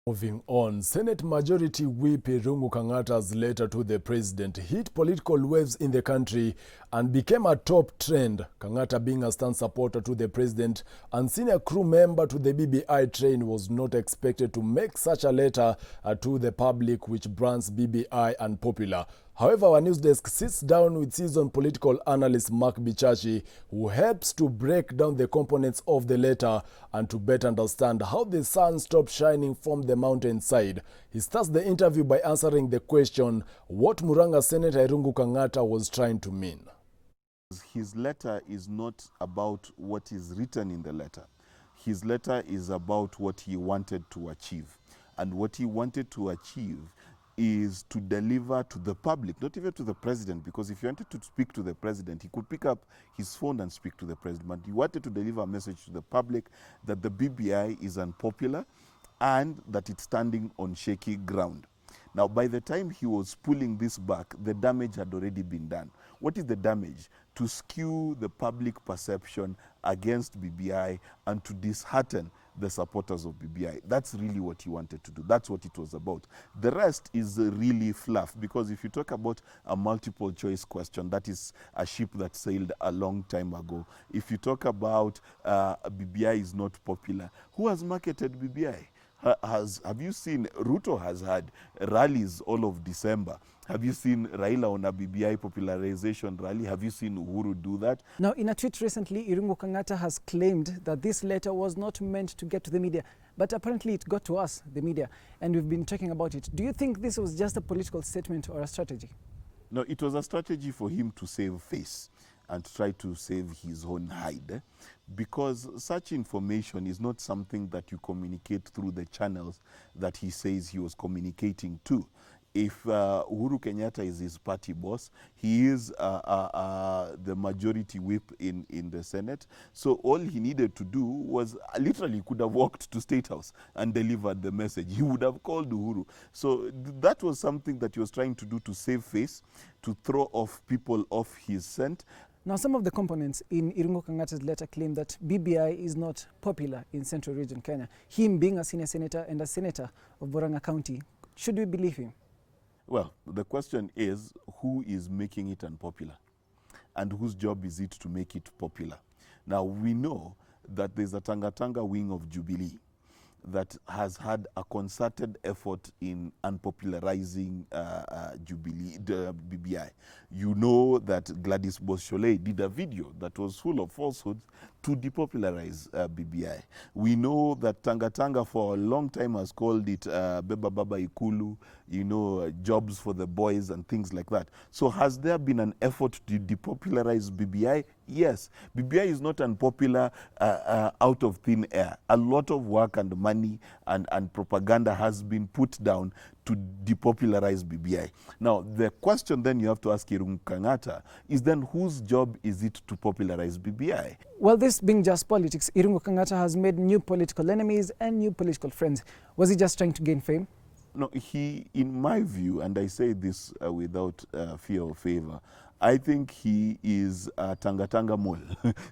Moving on, Senate Majority Whip Kang'ata's letter to the president hit political waves in the country and became a top trend. Kang'ata, being a stand supporter to the president and senior crew member to the BBI train, was not expected to make such a letter to the public, which brands BBI unpopular. However, our news desk sits down with seasoned political analyst Mark Bichachi, who helps to break down the components of the letter and to better understand how the sun stopped shining from the mountainside. He starts the interview by answering the question, what Murang'a Senator Irungu Kang'ata was trying to mean. His letter is not about what is written in the letter. His letter is about what he wanted to achieve. And what he wanted to achieve is to deliver to the public, not even to the president, because if he wanted to speak to the president, he could pick up his phone and speak to the president. But he wanted to deliver a message to the public that the BBI is unpopular and that it's standing on shaky ground. Now, by the time he was pulling this back, the damage had already been done. What is the damage? To skew the public perception against BBI and to dishearten the supporters of BBI. That's really what he wanted to do. That's what it was about. The rest is really fluff, because if you talk about a multiple choice question, that is a ship that sailed a long time ago. If you talk about BBI is not popular, who has marketed BBI? Have you seen Ruto has had rallies all of December? Have you seen Raila on a BBI popularization rally? Have you seen Uhuru do that? Now, in a tweet recently, Irungu Kang'ata has claimed that this letter was not meant to get to the media, but apparently it got to us, the media, and we've been talking about it. Do you think this was just a political statement or a strategy? No, it was a strategy for him to save face and try to save his own hide, because such information is not something that you communicate through the channels that he says he was communicating to. If Uhuru Kenyatta is his party boss, he is the majority whip in the Senate. So all he needed to do was literally could have walked to State House and delivered the message. He would have called Uhuru. So that was something that he was trying to do to save face, to throw off people off his scent. Now, some of the components in Irungu Kang'ata's letter claim that BBI is not popular in Central Region Kenya. Him being a senior senator and a senator of Murang'a County, should we believe him? Well, the question is, who is making it unpopular? And whose job is it to make it popular? Now, we know that there's a TangaTanga wing of Jubilee that has had a concerted effort in unpopularizing the BBI. You know that Gladys Boschole did a video that was full of falsehoods to depopularize BBI. We know that TangaTanga for a long time has called it Beba Baba Ikulu, you know, jobs for the boys and things like that. So has there been an effort to depopularize BBI? Yes. BBI is not unpopular out of thin air. A lot of work and money and propaganda has been put down to depopularize BBI. Now, the question then you have to ask Irungu Kang'ata is then whose job is it to popularize BBI? Well, this being just politics, Irungu Kang'ata has made new political enemies and new political friends. Was he just trying to gain fame? No, he, in my view, and I say this without fear or favor, I think he is a TangaTanga mole,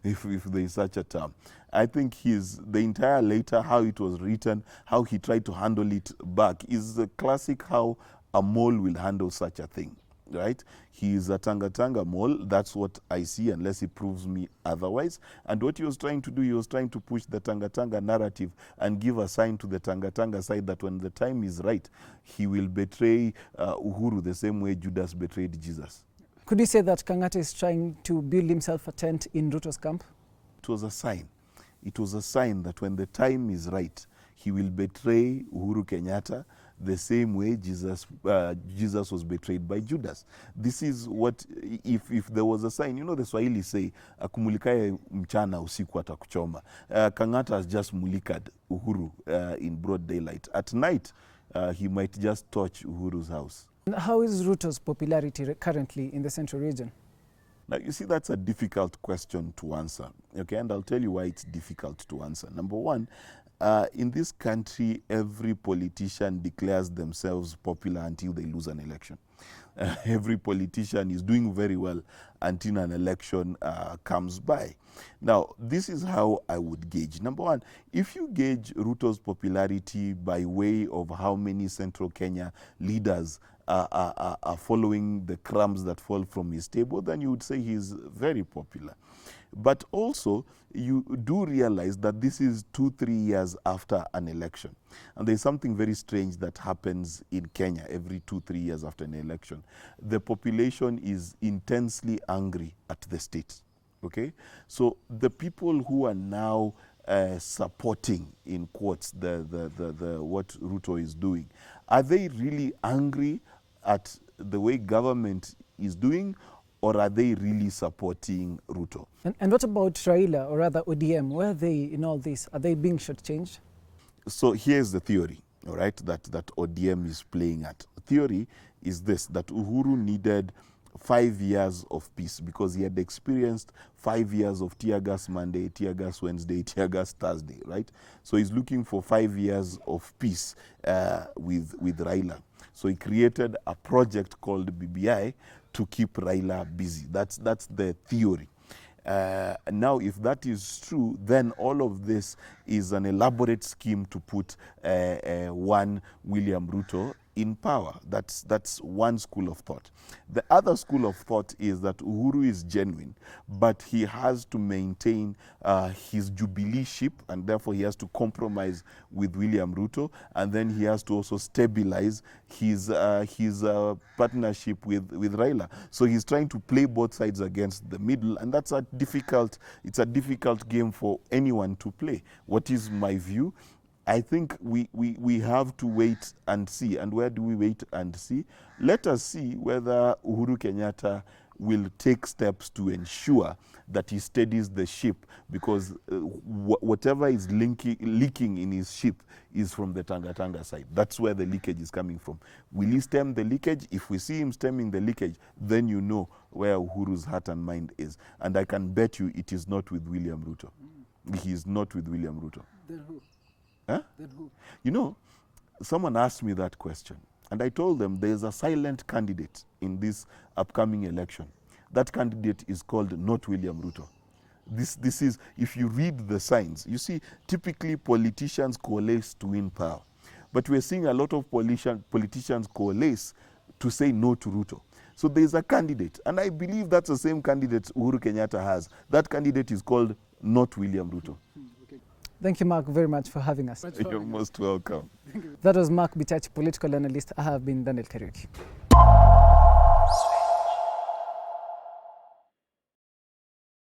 if there is such a term. I think the entire letter, how it was written, how he tried to handle it back, is the classic how a mole will handle such a thing, right? He is a TangaTanga mole. That's what I see, unless he proves me otherwise. And what he was trying to do, he was trying to push the TangaTanga narrative and give a sign to the TangaTanga side that when the time is right, he will betray Uhuru the same way Judas betrayed Jesus. Could you say that Kang'ata is trying to build himself a tent in Ruto's camp? It was a sign. It was a sign that when the time is right, he will betray Uhuru Kenyatta the same way Jesus was betrayed by Judas. This is what, if there was a sign, you know the Swahili say, akumulikaye mchana usiku atakuchoma. Kang'ata has just mulikad Uhuru in broad daylight. At night, he might just torch Uhuru's house. How is Ruto's popularity currently in the Central Region? Now, you see, that's a difficult question to answer, okay? And I'll tell you why it's difficult to answer. Number one, In this country, every politician declares themselves popular until they lose an election. Every politician is doing very well until an election comes by. Now, this is how I would gauge. Number one, if you gauge Ruto's popularity by way of how many Central Kenya leaders are following the crumbs that fall from his table, then you would say he's very popular. But also, you do realize that this is 2-3 years after an election. And there's something very strange that happens in Kenya every 2-3 years after an election. The population is intensely angry at the state. Okay? So the people who are now supporting, in quotes, what Ruto is doing, are they really angry at the way government is doing, or are they really supporting Ruto? And what about Raila, or rather ODM? Where are they in all this? Are they being shortchanged? So here's the theory, all right, that ODM is playing at. Theory is this, that Uhuru needed 5 years of peace because he had experienced 5 years of tear gas Monday, tear gas Wednesday, tear gas Thursday, right? So he's looking for 5 years of peace with Raila. So he created a project called BBI to keep Raila busy. That's the theory. Now, if that is true, then all of this is an elaborate scheme to put one William Ruto in power. That's one school of thought. The other school of thought is that Uhuru is genuine, but he has to maintain his jubilee ship, and therefore he has to compromise with William Ruto, and then he has to also stabilize his partnership with Raila. So he's trying to play both sides against the middle, and that's it's a difficult game for anyone to play. What is my view? I think we have to wait and see. And where do we wait and see? Let us see whether Uhuru Kenyatta will take steps to ensure that he steadies the ship, because whatever is leaking in his ship is from the TangaTanga side. That's where the leakage is coming from. Will he stem the leakage? If we see him stemming the leakage, then you know where Uhuru's heart and mind is. And I can bet you it is not with William Ruto. He is not with William Ruto. Then who? Huh? Then who? You know, someone asked me that question, and I told them there is a silent candidate in this upcoming election. That candidate is called not William Ruto. This is, if you read the signs, you see, typically politicians coalesce to win power. But we're seeing a lot of politicians coalesce to say no to Ruto. So there's a candidate, and I believe that's the same candidate Uhuru Kenyatta has. That candidate is called not William Ruto. Thank you, Mark, very much for having us. You're most welcome. That was Mark Bichachi, political analyst. I have been Daniel Kariuki.